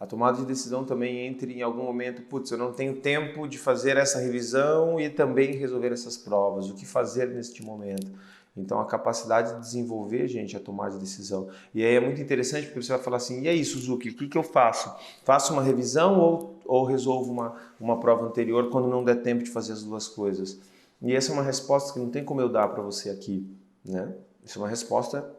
A tomada de decisão também entra em algum momento, putz, eu não tenho tempo de fazer essa revisão e também resolver essas provas. O que fazer neste momento? Então, a capacidade de desenvolver, gente, a tomada de decisão. E aí é muito interessante porque você vai falar assim, e aí, Suzuki, o que eu faço? Faço uma revisão ou resolvo uma prova anterior quando não der tempo de fazer as duas coisas? E essa é uma resposta que não tem como eu dar para você aqui, né? Isso é uma resposta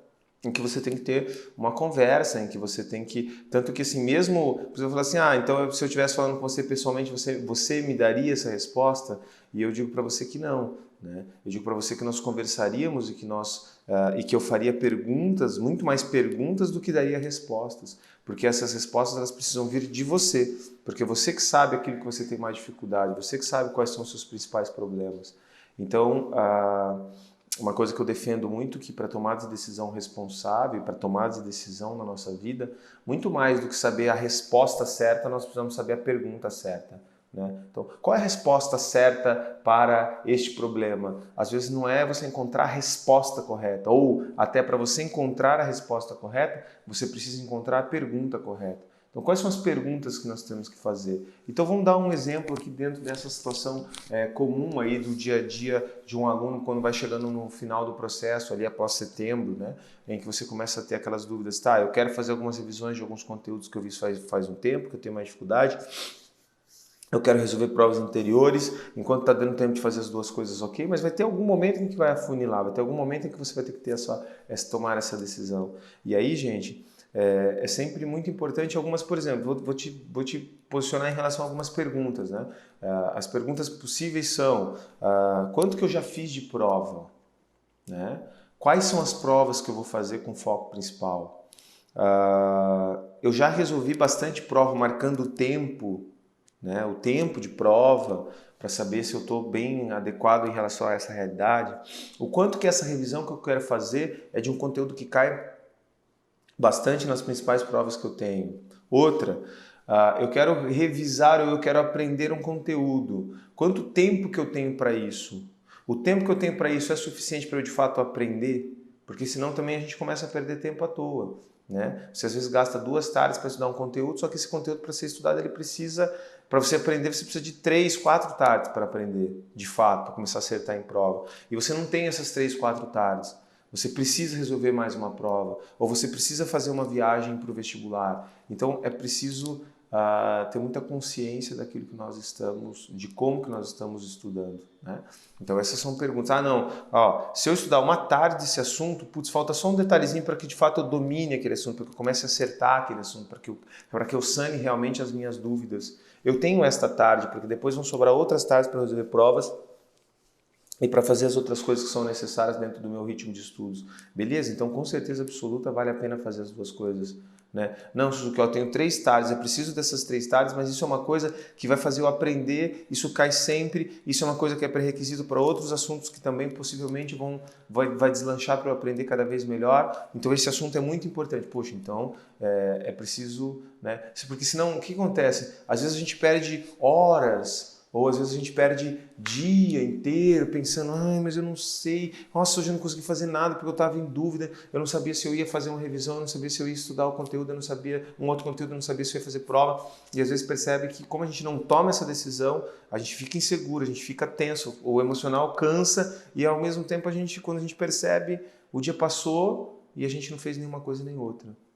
em que você tem que ter uma conversa, em que você tem que... Tanto que assim, mesmo... Você vai falar assim, então se eu estivesse falando com você pessoalmente, você me daria essa resposta? E eu digo para você que não, né? Eu digo para você que nós conversaríamos e que eu faria perguntas, muito mais perguntas do que daria respostas. Porque essas respostas elas precisam vir de você. Porque você que sabe aquilo que você tem mais dificuldade, você que sabe quais são os seus principais problemas. Então, uma coisa que eu defendo muito que para tomar de decisão responsável, para tomar de decisão na nossa vida, muito mais do que saber a resposta certa, nós precisamos saber a pergunta certa, né? Então, qual é a resposta certa para este problema? Às vezes não é você encontrar a resposta correta, ou até para você encontrar a resposta correta, você precisa encontrar a pergunta correta. Então, quais são as perguntas que nós temos que fazer? Então, vamos dar um exemplo aqui dentro dessa situação comum aí do dia a dia de um aluno quando vai chegando no final do processo, ali após setembro, né? Em que você começa a ter aquelas dúvidas, tá, eu quero fazer algumas revisões de alguns conteúdos que eu vi faz um tempo, que eu tenho mais dificuldade, eu quero resolver provas anteriores, enquanto está dando tempo de fazer as duas coisas, ok, mas vai ter algum momento em que vai afunilar, vai ter algum momento em que você vai ter que ter tomar essa decisão. E aí, gente, é sempre muito importante algumas, por exemplo, vou te posicionar em relação a algumas perguntas, né? As perguntas possíveis são, quanto que eu já fiz de prova? Né? Quais são as provas que eu vou fazer com foco principal? Eu já resolvi bastante prova marcando o tempo, né? O tempo de prova, para saber se eu estou bem adequado em relação a essa realidade. O quanto que essa revisão que eu quero fazer é de um conteúdo que cai bastante nas principais provas que eu tenho. Outra, eu quero revisar ou eu quero aprender um conteúdo. Quanto tempo que eu tenho para isso? O tempo que eu tenho para isso é suficiente para eu de fato aprender? Porque senão também a gente começa a perder tempo à toa, né? Você às vezes gasta 2 tardes para estudar um conteúdo, só que esse conteúdo para ser estudado ele precisa, para você aprender, você precisa de 3, 4 tardes para aprender, de fato, para começar a acertar em prova. E você não tem essas 3, 4 tardes. Você precisa resolver mais uma prova, ou você precisa fazer uma viagem para o vestibular. Então é preciso ter muita consciência daquilo que nós estamos, de como que nós estamos estudando, né? Então essas são perguntas. Não, se eu estudar uma tarde desse assunto, putz, falta só um detalhezinho para que de fato eu domine aquele assunto, para que eu comece a acertar aquele assunto, para que eu sane realmente as minhas dúvidas. Eu tenho esta tarde, porque depois vão sobrar outras tardes para resolver provas, e para fazer as outras coisas que são necessárias dentro do meu ritmo de estudos. Beleza? Então, com certeza absoluta, vale a pena fazer as duas coisas. Né? Não, Suzuki, eu tenho 3 tardes, eu preciso dessas 3 tardes, mas isso é uma coisa que vai fazer eu aprender, isso cai sempre, isso é uma coisa que é pré-requisito para outros assuntos que também possivelmente vai deslanchar para eu aprender cada vez melhor. Então, esse assunto é muito importante. Poxa, então é preciso... Né? Porque senão, o que acontece? Às vezes a gente perde horas, ou às vezes a gente perde dia inteiro pensando, mas eu não sei, nossa, hoje eu não consegui fazer nada porque eu estava em dúvida, eu não sabia se eu ia fazer uma revisão, eu não sabia se eu ia estudar o conteúdo, eu não sabia um outro conteúdo, eu não sabia se eu ia fazer prova. E às vezes percebe que como a gente não toma essa decisão, a gente fica inseguro, a gente fica tenso, o emocional cansa e ao mesmo tempo quando a gente percebe, o dia passou e a gente não fez nenhuma coisa nem outra.